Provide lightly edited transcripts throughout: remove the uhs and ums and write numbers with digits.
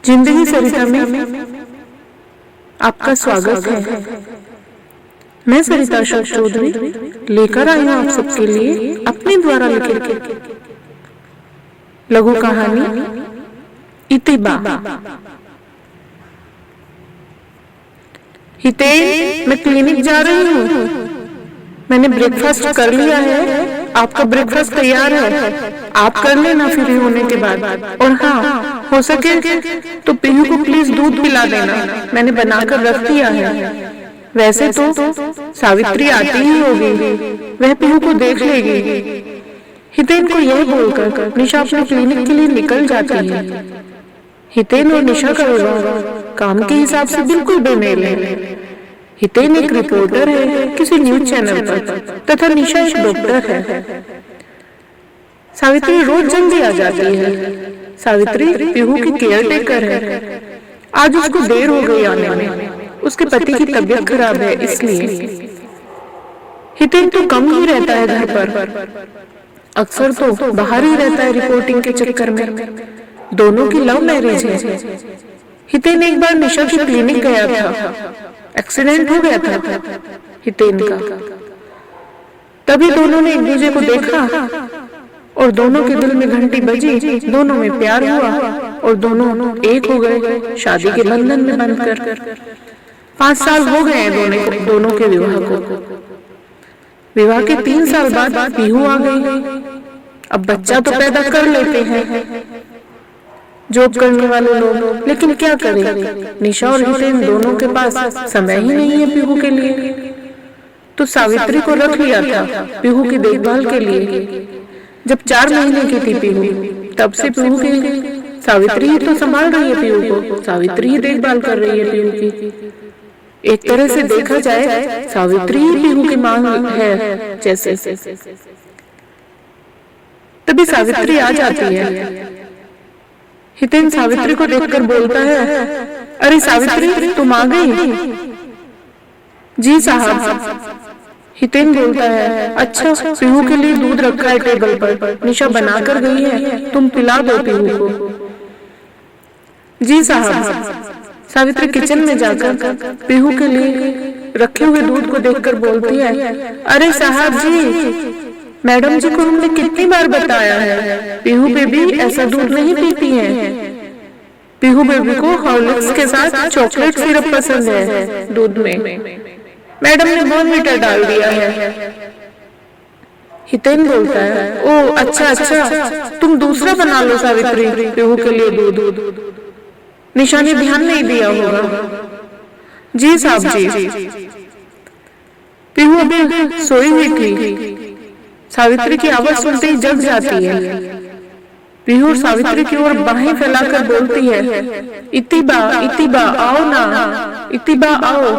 जिंदगी सरिता में आपका स्वागत है। मैं सरिता अशोक चौधरी लेकर आई हूँ आप सबके लिए अपने द्वारा लिखित लघु कहानी इतिबा। हितेन, मैं क्लिनिक जा रही हूँ। मैंने ब्रेकफास्ट कर लिया है। आपका ब्रेकफास्ट तैयार है, आप कर लेना फ्री होने के बाद। और हाँ, हो सके तो पीहू को प्लीज दूध पिला देना, मैंने बनाकर रख दिया है। वैसे तो सावित्री आती ही होगी, वह पीहू को देख लेगी। हितेन को यह बोलकर निशा अपने क्लिनिक के लिए निकल जाती है। हितेन और निशा का विवाह काम के हिसाब से बिल्कुल बेमेल है। हितेन एक रिपोर्टर है किसी न्यूज चैनल पर तथा निशा एक डॉक्टर है। सावित्री रोज जल्दी आ जाती है। सावित्री पीहू की केयर टेकर है। आज उसको देर हो गई आने में, उसके पति की तबीयत खराब है इसलिए। हितेन तो कम ही रहता है घर पर, अक्सर तो बाहर ही रहता है रिपोर्टिंग के चक्कर में। दोनों की लव मैरिज है। हितेन एक बार निशा की क्लिनिक गया था, एक्सीडेंट हो गया था हितेन का। तभी दोनों ने एक दूसरे को देखा और दोनों के दिल में घंटी बजी, दोनों में प्यार हुआ और दोनों एक हो गए शादी के बंधन में बंधकर। 5 साल हो गए हैं दोनों के विवाह को। विवाह के 3 साल बाद पीहू आ गई। अब बच्चा तो पैदा कर लेते हैं जॉब करने वाले लोग, लेकिन क्या करें, निशा और हितेन दोनों के पास समय ही नहीं है पीहू के लिए। तो सावित्री को रख लिया था पीहू की देखभाल के लिए। जब 4 महीने की थी पीहू, तब से पीहू की सावित्री ही तो संभाल रही है पीहू को, सावित्री ही देखभाल कर रही है पीहू की। एक तरह से देखा जाए सावित्री ही पीहू की मां है जैसे। तभी सावित्री आ जाती है। हितेन सावित्री को देखकर बोलता है, अरे सावित्री, तुम आ गई? जी साहब। हितेन बोलता है, अच्छा, पीहू के लिए दूध रखा है टेबल पर, निशा बनाकर गई है, तुम पिला दो पीहू को। जी साहब। सावित्री किचन में जाकर पीहू के लिए रखे हुए दूध को देखकर बोलती है, अरे साहब जी, मैडम जी को हमने कितनी बार बताया है, पीहू बेबी ऐसा दूध नहीं पीती है। पीहू बेबी को हॉर्लिक्स के साथ चॉकलेट सिरप पसंद है दूध में, मैडम ने बॉर्नविटा डाल दिया है। हितेन बोलता है, ओ अच्छा अच्छा, तुम दूसरा बना लो सावित्री पीहू के लिए दूध। निशा ने ध्यान नहीं दिया होगा। जी साहब जी। पीहू अभी सोई हुई थी। सावित्री की आवाज सुनते ही जग जाती है। पीहू सावित्री की ओर बाहें फैलाकर बोलती है, इतिबा इतिबा आओ ना, इतिबा आओ।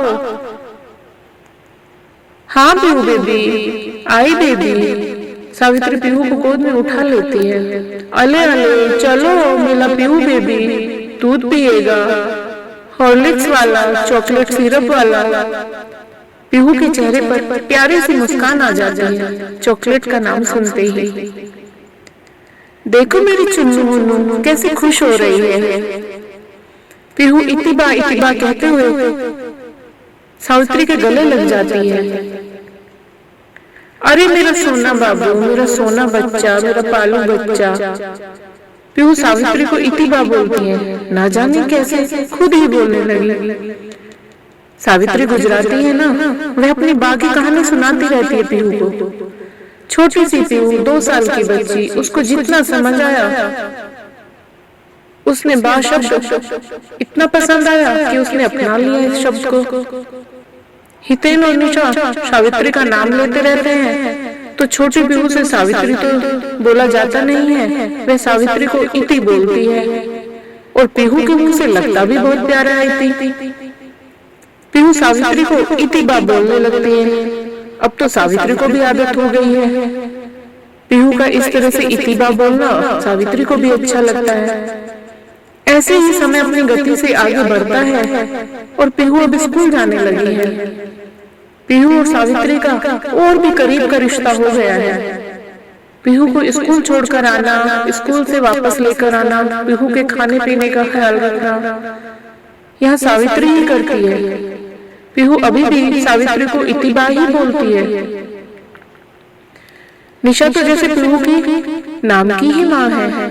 हाँ पीहू बेबी, आई बेबी। सावित्री पीहू को गोद में उठा लेती है। अले अले चलो मेरा पीहू बेबी, दूध पिएगा, हॉर्लिक्स वाला, चॉकलेट सिरप वाला। पीहू के चेहरे पर प्यारी सी मुस्कान आ जाती है चॉकलेट का नाम सुनते ही। देखो मेरी चुन्नू मुन्नू कैसे खुश हो रही है। पीहू इतिबा इतिबा कहते हुए सावित्री के गले लग जाती है। अरे मेरा सोना बाबू, मेरा सोना बच्चा, मेरा पालू बच्चा। पीहू सावित्री को इतिबा बोलती है, ना जाने कैसे खुद ही बोलने लगी। सावित्री गुजराती है ना, वह अपनी बा की कहानी सुनाती रहती है पीहू को। छोटी सी पीहू 2 साल की बच्ची, उसको जितना समझ आया उसने बा शब्द इतना पसंद आया कि उसने अपना लिया इस शब्द को। हितेन और निशा सावित्री का नाम लेते रहते हैं, तो छोटी पीहू से सावित्री तो बोला जाता नहीं है, वह सावित्री को इति बोलती है और पीहू के मुंह से लगता भी बहुत प्यारा है इति। पीहू सावित्री को इतिबा बोलने लगती है। अब तो सावित्री को भी आदत हो गई है। पीहू का इस तरह से इतिबा बोलना सावित्री को भी अच्छा लगता है। ऐसे ही समय अपनी गति से आगे बढ़ता है और पीहू अब स्कूल जाने लगी है। पीहू और सावित्री का और भी करीब का रिश्ता हो गया है। पीहू को स्कूल छोड़कर आना, स्कूल से वापस लेकर आना, पीहू के खाने पीने का ख्याल रखना, यह सावित्री ही करती है। पीहू अभी भी सावित्री को इतिबा ही बोलती है। निशा तो जैसे पीहू की नाम की ही माँ है,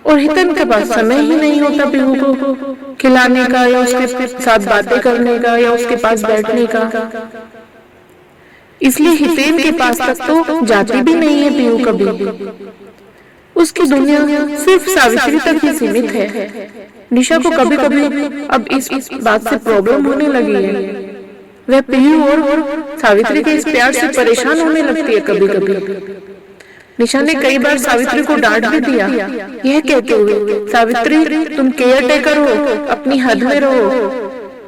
और हितन के पास समय ही नहीं होता पीहू को खिलाने का या उसके साथ बातें करने का या उसके पास बैठने का। इसलिए हितेन के पास तक तो जाती भी नहीं है पीहू कभी। उसकी दुनिया सिर्फ सावित्री तक ही सीमित है। निशा को कभी कभी अब इस बात से प्रॉब्लम होने लगी है। वह पीहू और सावित्री के इस प्यार से परेशान होने लगती है कभी कभी। निशा ने कई बार सावित्री को डांट भी दिया, यह कहते हुए, सावित्री तुम केयर टेकर हो, अपनी हद में रहो,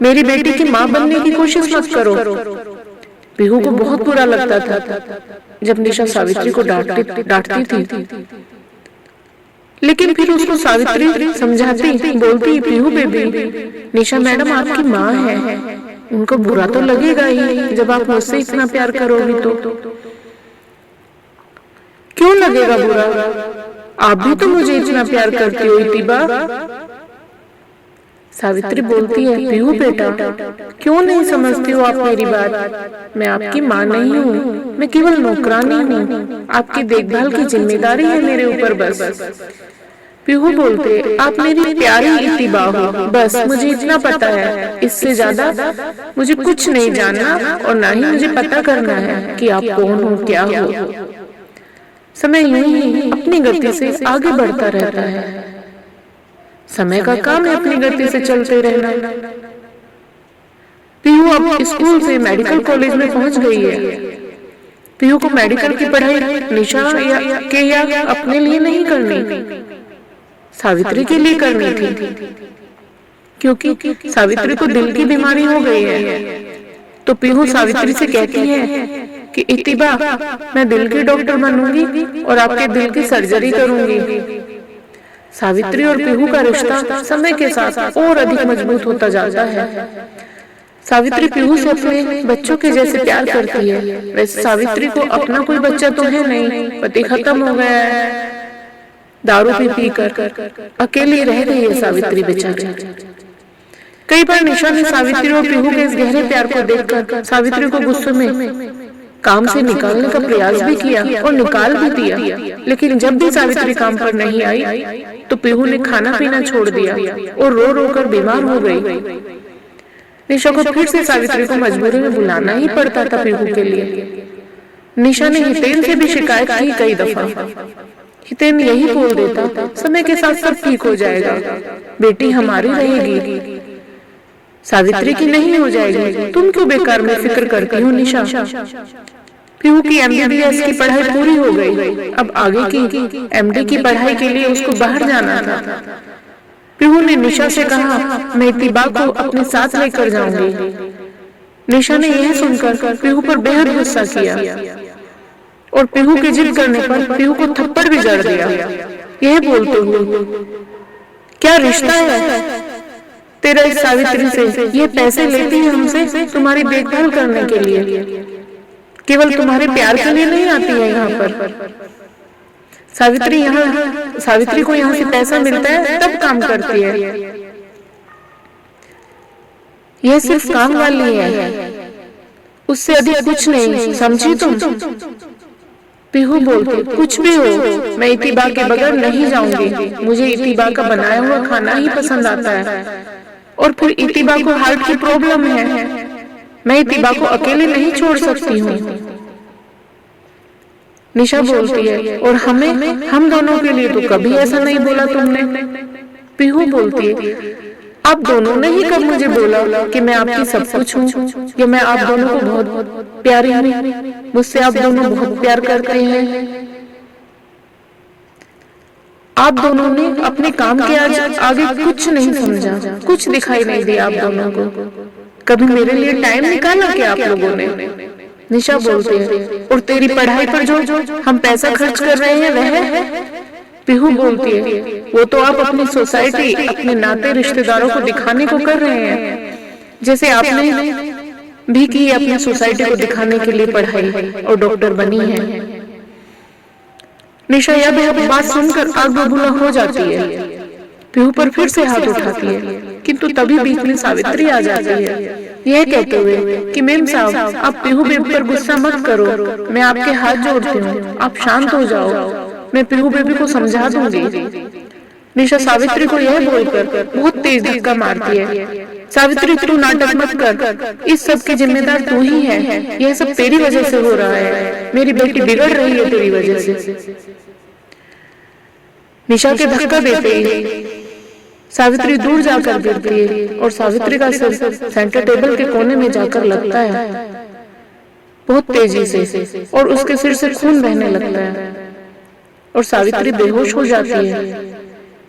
मेरी बेटी की माँ बनने की कोशिश मत करो। पीहू को बहुत बुरा लगता था जब निशा सावित्री को डांटती थी, लेकिन फिर उसको सावित्री समझाती, बोलती, पीहू बेबी, निशा मैडम आपकी माँ है, उनको बुरा तो लगेगा ही जब आप मुझसे इतना प्यार करोगी तो। क्यों लगेगा बुरा? आप भी तो मुझे इतना प्यार करती हो इतिबा। सावित्री बोलती है, पीहू बेटा क्यों नहीं समझती हो आप मेरी बात? मैं आपकी माँ नहीं हूँ, मैं केवल नौकरानी हूँ, आपकी देखभाल की जिम्मेदारी है मेरे ऊपर बस। पीहू बोलते, आप मेरी प्यारी इतिबा हो, बस मुझे इतना पता है, इससे ज्यादा मुझे कुछ नहीं जानना और ना ही मुझे पता करना है कि आप कौन हो, क्या हो। समय यूं ही अपनी गति से आगे बढ़ता रहता है। समय का काम है अपनी गति से चलते रहना। पीहू अब स्कूल से मेडिकल कॉलेज में पहुंच गई है। पीहू को मेडिकल की पढ़ाई निशा या अपने लिए नहीं करनी, सावित्री के लिए करनी थी, क्योंकि सावित्री को दिल की बीमारी हो गई है। तो पीहू सावित्री से कहती है कि इतिबा मैं दिल की डॉक्टर बनूंगी और आपके दिल की सर्जरी करूंगी। सावित्री और पीहू का रिश्ता समय के साथ और अधिक मजबूत होता जाता है। सावित्री पीहू से अपने बच्चों के जैसे प्यार करती है। वैसे सावित्री को अपना कोई बच्चा तो है नहीं, पति खत्म हो गया है, दारू पी कर अकेली रह गई है सावित्री बेचारी। कई बार निशा ने सावित्री और पीहू के इस गहरे प्यार को देखकर सावित्री को गुस्से में काम से निकालने का प्रयास भी किया और निकाल भी दिया, लेकिन जब भी सावित्री काम पर नहीं आई तो पीहू ने खाना पीना छोड़ दिया और रो रो कर बीमार हो गई। निशा को फिर से सावित्री को मजबूरी में बुलाना ही पड़ता था पीहू के लिए। निशा ने हितेन से भी शिकायत की कई दफा। हितेन यही बोल देता था, समय के साथ सब ठीक हो जाएगा, बेटी हमारी रहेगी, सावित्री की नहीं हो जाएगी, तुम क्यों बेकार में फिक्र करती हो निशा। पीहू की MBBS की पढ़ाई पूरी हो गई, अब आगे की MD की पढ़ाई के लिए उसको बाहर जाना था। पीहू ने निशा से कहा, मैं इतिबा को अपने साथ लेकर जाऊंगी। निशा ने यह सुनकर पीहू पर बेहद गुस्सा किया और पीहू के जिद करने पर पीहू को थप्पड़ भी जड़ दिया, यह बोलते हुए, क्या रिश्ता है तेरा इस सावित्री से? ये पैसे लेती है हमसे तुम्हारी देखभाल करने के लिए, केवल तुम्हारे प्यार के लिए नहीं आती है यहाँ पर। सावित्री को यहाँ से पैसा मिलता है तब काम करती है, यह सिर्फ काम वाली है, उससे अधिक कुछ नहीं, समझी तुम? पीहू बोलते, कुछ भी हो मैं इतिबा के बगैर नहीं जाऊंगी, मुझे इतिबा का बनाया हुआ खाना ही पसंद आता है, और फिर इतिबा को हार्ट की प्रॉब्लम है, मैं इतिबा को अकेले नहीं छोड़ सकती हूँ। निशा बोलती है, और हम दोनों के लिए तो कभी ऐसा नहीं बोला तुमने। पीहू बोलती है, आप दोनों ने ही कब मुझे बोला कि मैं आपकी सब कुछ हूँ, या मैं आप दोनों को बहुत प्यारी हूँ, मुझसे आप दोनों बहुत प्यार करते हैं। आप दोनों ने अपने काम के आगे कुछ नहीं समझा, कुछ दिखाई नहीं दिया आप दोनों को, कभी मेरे लिए टाइम निकाला क्या आप लोगों ने? निशा बोलती है, और तेरी पढ़ाई पर जो हम पैसा खर्च कर रहे हैं वह? पीहू बोलती है, वो तो आप अपनी सोसाइटी, अपने नाते रिश्तेदारों को दिखाने को कर रहे हैं, जैसे आपने भी की अपनी सोसाइटी को दिखाने के लिए पढ़ाई और डॉक्टर बनी है। निशा यह बात सुनकर आग बबूला हो जाती है। पीहू पर फिर से हाथ उठाती है, किंतु तभी बीच में सावित्री आ जाती है, यह कहते हुए कि मेम साहब, आप पीहू बेबी पर गुस्सा मत करो, मैं आपके हाथ जोड़ती हूँ, आप शांत हो जाओ, मैं पीहू बेबी को समझा दूंगी। निशा सावित्री को यह बोलकर बहुत तेज धक्का मारती है। सावित्री, तू नाटक मत कर, इस सब की जिम्मेदार तू ही है, यह सब तेरी वजह से हो रहा है, मेरी बेटी बिगड़ रही है तेरी वजह से। निशा के धक्का देते ही सावित्री दूर जाकर गिरती है और सावित्री का सिर सेंटर टेबल के कोने में जाकर लगता है बहुत तेजी से, और उसके सिर से खून बहने लगता है और सावित्री बेहोश हो जाती है।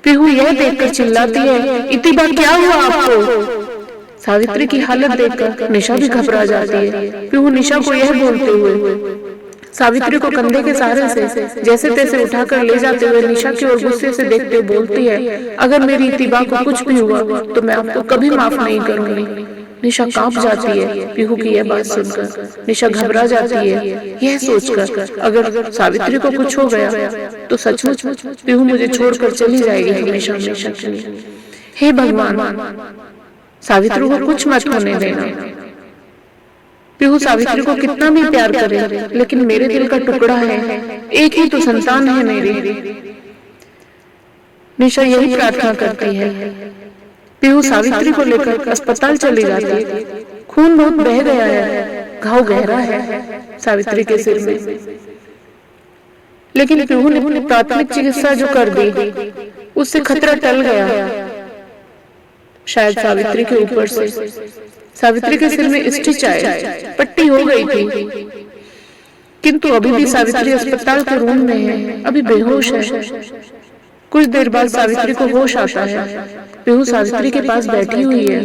पीहू यह देखकर चिल्लाती है, इतिबा क्या हुआ आपको? सावित्री की हालत देखकर निशा भी घबरा जाती है। पीहू निशा को यह बोलते हुए सावित्री को कंधे के सहारे से जैसे तैसे उठाकर ले जाते हुए निशा की ओर गुस्से से देखते हुए बोलती है, अगर मेरी इतिबा को कुछ भी हुआ तो मैं आपको कभी माफ नहीं करूंगी। निशा कांप जाती है पीहू की यह बात सुनकर। निशा घबरा जाती है यह सोचकर, अगर सावित्री को कुछ हो गया तो सचमुच पीहू मुझे छोड़कर चली जाएगी हमेशा हमेशा के लिए। हे भगवान, सावित्री को कुछ मत होने देना। पीहू सावित्री को कितना भी प्यार करे, लेकिन मेरे दिल का टुकड़ा है, एक ही तो संतान है मेरी। निशा यही प्रार्थना करती है। पीहू सावित्री को लेकर अस्पताल चली जाती है। खून बहुत बह गया है, घाव गहरा है सावित्री के सिर में, लेकिन पीहू ने अपनी प्राथमिक चिकित्सा जो कर दी उससे खतरा टल गया। शायद सावित्री के ऊपर से सावित्री के सिर में स्टिच आए, पट्टी हो गई थी, किंतु अभी भी सावित्री अस्पताल के रूम में है, अभी बेहोश है। कुछ देर बाद सावित्री को होश आता है। पीहू सावित्री के पास बैठी हुई है।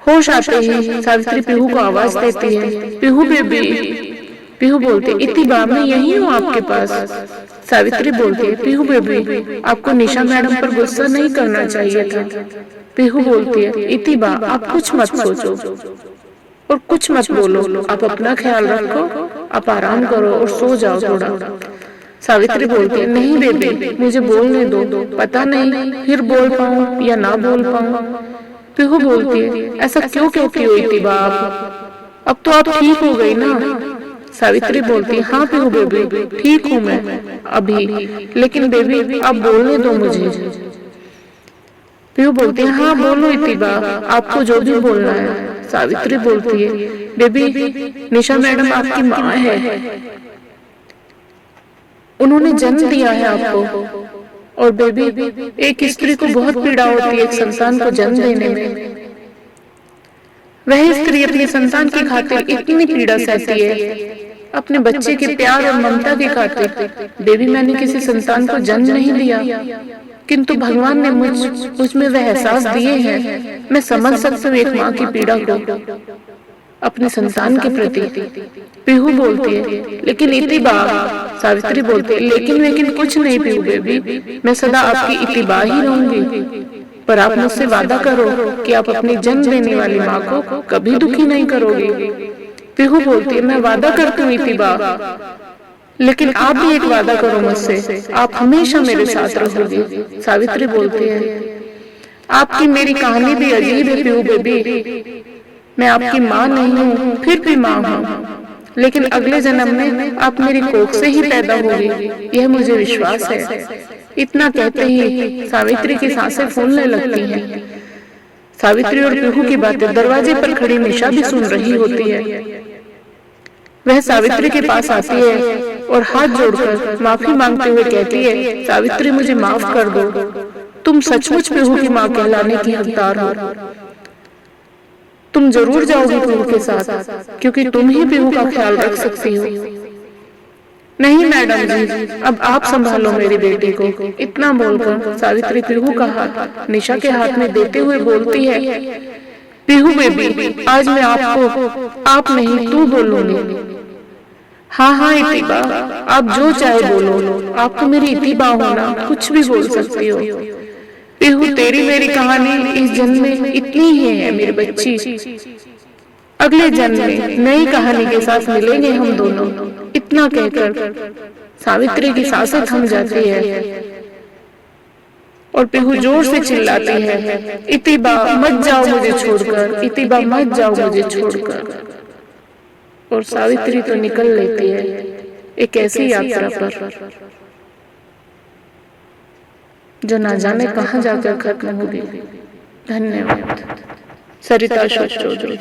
होश आते ही सावित्री पीहू को आवाज देती है, पीहू बेबी। पीहू बोलते, इतिबा मैं यही हूँ आपके पास। सावित्री बोलती है, पीहू बेबी आपको निशा मैडम पर गुस्सा नहीं करना चाहिए था। पीहू बोलती है, इतिबा आप कुछ मत सोचो और कुछ मत बोलो, आप अपना ख्याल रखो, आप आराम करो और सो जाओ थोड़ा। सावित्री बोलती है, नहीं बेबी मुझे बोलने दो, पता नहीं फिर बोल पाऊं या ना बोल पाऊं। पीहू बोलती है, ऐसा क्यों कहती हो इतिबा आप, अब तो आप ठीक हो गई ना। सावित्री बोलती है, हाँ पीहू बेबी ठीक हूँ मैं अभी, लेकिन बेबी आप बोलने दो मुझे। पीहू बोलती है, हाँ बोलो इतिबा आपको जो भी बोलना है। सावित्री बोलती है, बेबी निशा मैडम आपकी माँ है, उन्होंने जन्म दिया है आपको, और बेबी एक स्त्री को बहुत पीड़ा होती है एक संतान को जन्म देने में। वह स्त्री अपने संतान की खातिर इतनी पीड़ा सहती है, अपने बच्चे के प्यार और ममता की खातिर। बेबी मैंने किसी संतान को जन्म नहीं दिया, किंतु भगवान ने मुझ में वह एहसास दिए हैं। मैं समझ सकती हूँ एक माँ की पीड़ा को अपने संतान के प्रति। पीहू बोलती है, लेकिन इतिबा। सावित्री बोलती है, लेकिन कुछ नहीं पीहू बेबी, मैं सदा आपकी इतिबा ही रहूंगी, पर आप मुझसे वादा करो कि आप अपनी जन्म देने वाली माँ को कभी दुखी नहीं करोगे। पीहू बोलती है, मैं वादा करती हूँ इतिबा, लेकिन आप भी एक वादा करो मुझसे, आप हमेशा मेरे साथ रहोगे। सावित्री बोलती है, आपकी मेरी कहानी भी अजीब है पीहू बेबी, मैं आपकी माँ नहीं हूँ फिर भी माँ हूँ, लेकिन अगले जन्म में आप मेरी कोख से ही पैदा होगी, यह मुझे विश्वास है। इतना कहते ही सावित्री की सांसें फूलने लगती हैं। सावित्री और पीहू की बातें दरवाजे पर खड़ी निशा भी सुन रही होती है। वह सावित्री के पास आती है और हाथ जोड़कर माफी मांगते हुए कहती है, सावित्री मुझे माफ कर दो, तुम सचमुच पीहू की माँ कहलाने की हकदार हो। तुम जरूर जाओगी पीहू के साथ, क्योंकि तुम ही पीहू का ख्याल रख सकती हो। नहीं मैडम जी, अब आप संभालो मेरी बेटी को। इतना बोलकर सावित्री पीहू का हाथ निशा के हाथ में देते हुए बोलती है, पीहू बेबी आज मैं आपको आप नहीं तू बोलूंगी। हाँ इतिबा आप जो चाहे बोलो, आप तो मेरी इतिबा हो ना, कुछ भी बोल सकती हो। पीहू तेरी मेरी कहानी इस जन्म में इतनी ही है मेरी बच्ची, अगले जन्म में नई कहानी के साथ मिलेंगे हम दोनों। इतना कहकर सावित्री की सांसें थम जाती है और पीहू जोर से चिल्लाती है, इतिबा मत जाओ मुझे छोड़कर, इतिबा मत जाओ मुझे छोड़कर। और सावित्री तो निकल लेती है एक ऐसी यात्रा पर जो ना जाने कहाँ जाकर खत्म होगी। धन्यवाद। सरिता अशोक चौधरी।